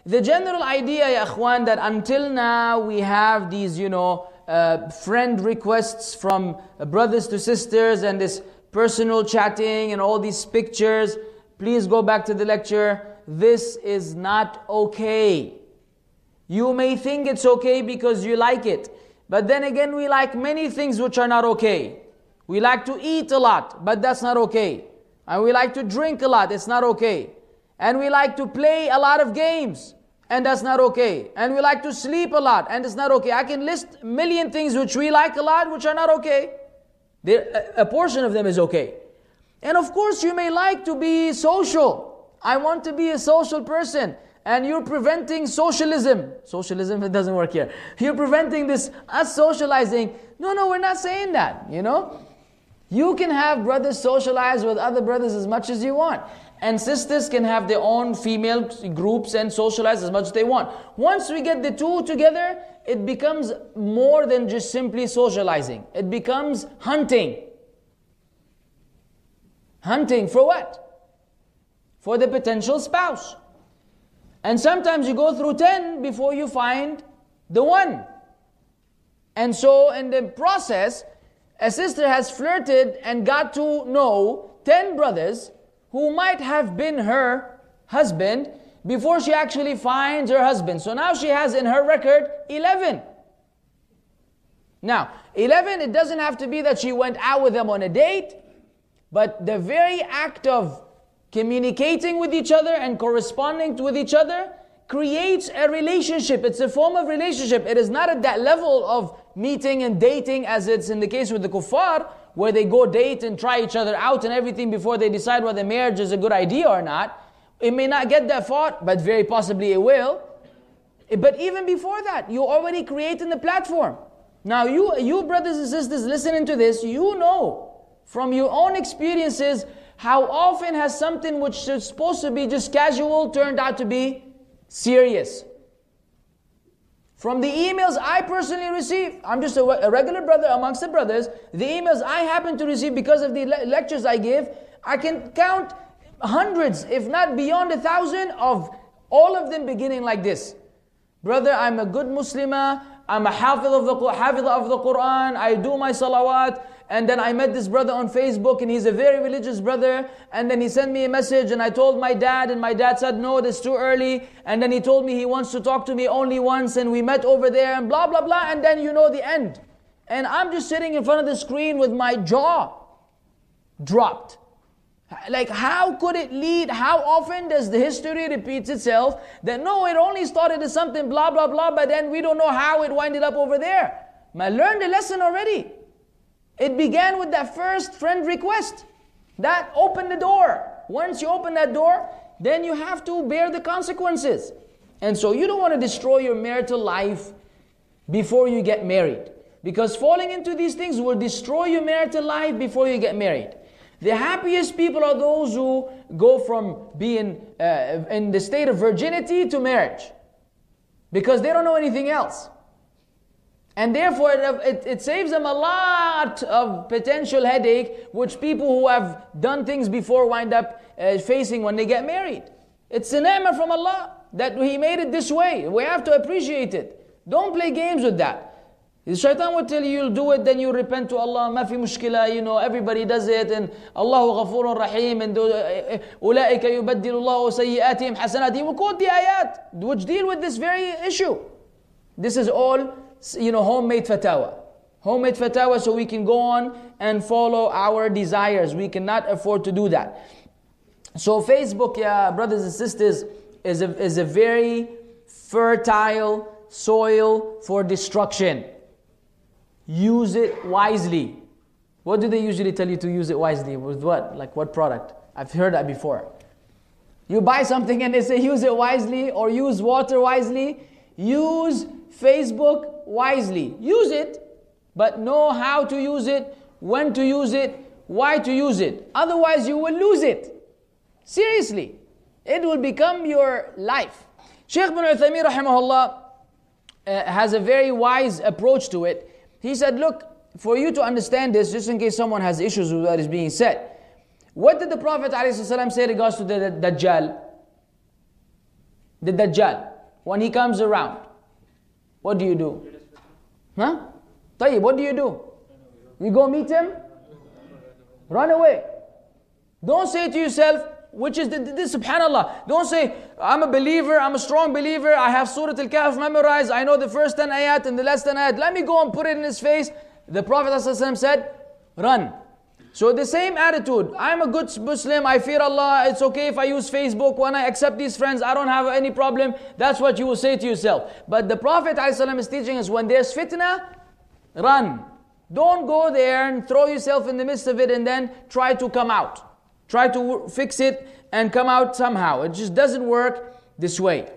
The general idea, ya akhwan, that until now we have these, friend requests from brothers to sisters and this personal chatting and all these pictures. Please go back to the lecture. This is not okay. You may think it's okay because you like it. But then again, we like many things which are not okay. We like to eat a lot, but that's not okay. And we like to drink a lot, it's not okay. And we like to play a lot of games, and that's not okay. And we like to sleep a lot, and it's not okay. I can list a million things which we like a lot, which are not okay. A portion of them is okay. And of course, you may like to be social. I want to be a social person. And you're preventing socialism. Socialism, it doesn't work here. You're preventing us socializing. No, we're not saying that, You can have brothers socialize with other brothers as much as you want. And sisters can have their own female groups and socialize as much as they want. Once we get the two together, it becomes more than just simply socializing. It becomes hunting. Hunting for what? For the potential spouse. And sometimes you go through 10 before you find the one. And so in the process, a sister has flirted and got to know 10 brothers who might have been her husband before she actually finds her husband. So now she has in her record 11. Now, 11, it doesn't have to be that she went out with them on a date, but the very act of communicating with each other and corresponding with each other creates a relationship. It's a form of relationship. It is not at that level of meeting and dating as it's in the case with the kuffar, where they go date and try each other out and everything before they decide whether marriage is a good idea or not. It may not get that far, but very possibly it will. But even before that, you're already creating the platform. Now you brothers and sisters listening to this, you know from your own experiences how often has something which is supposed to be just casual turned out to be serious. From the emails I personally receive, I'm just a regular brother amongst the brothers, the emails I happen to receive because of the lectures I give, I can count hundreds, if not beyond 1,000 of all of them beginning like this. Brother, I'm a good Muslimah, I'm a hafiz of the Quran, I do my salawat, and then I met this brother on Facebook and he's a very religious brother, and then he sent me a message and I told my dad, and my dad said no, that's too early, and then he told me he wants to talk to me only once, and we met over there and blah blah blah, and then you know the end. And I'm just sitting in front of the screen with my jaw dropped. Like, how could it lead? How often does the history repeats itself that no, it only started as something blah blah blah, but then we don't know how it winded up over there. I learned a lesson already. It began with that first friend request. That opened the door. Once you open that door, then you have to bear the consequences. And so you don't want to destroy your marital life before you get married. Because falling into these things will destroy your marital life before you get married. The happiest people are those who go from being in the state of virginity to marriage. Because they don't know anything else. And therefore it saves them a lot of potential headache, which people who have done things before wind up facing when they get married. It's a ni'mah from Allah that He made it this way. We have to appreciate it. Don't play games with that. The shaitan will tell you, you'll do it, then you repent to Allah, ma fi mushkila, everybody does it, and Allahu ghafurun rahim, and أُولَٰئِكَ يُبَدِّلُ اللَّهُ سَيِّئَاتِهِمْ حَسَنَاتٍ. He will quote the ayat, which deal with this very issue. This is all, homemade fatawa. Homemade fatawa so we can go on and follow our desires. We cannot afford to do that. So Facebook, brothers and sisters, is a very fertile soil for destruction. Use it wisely. What do they usually tell you to use it wisely? With what? Like what product? I've heard that before. You buy something and they say use it wisely, or use water wisely. Use Facebook wisely. Use it, but know how to use it, when to use it, why to use it. Otherwise you will lose it. Seriously. It will become your life. Shaykh bin Uthaymeen rahimahullah has a very wise approach to it. He said, look, for you to understand this, just in case someone has issues with what is being said, what did the Prophet ﷺ say regards to the Dajjal? The Dajjal. when he comes around? What do you do? Huh? Tayyib, what do? You go meet him? Run away. Don't say to yourself, which is this, subhanallah, don't say, I'm a believer, I'm a strong believer, I have Surah Al-Kahf memorized, I know the first 10 ayat and the last 10 ayat, let me go and put it in his face. The Prophet ﷺ said, run. So the same attitude, I'm a good Muslim, I fear Allah, it's okay if I use Facebook, when I accept these friends, I don't have any problem. That's what you will say to yourself. But the Prophet ﷺ is teaching us, when there's fitna, run. Don't go there and throw yourself in the midst of it and then try to come out. Try to fix it and come out somehow. It just doesn't work this way.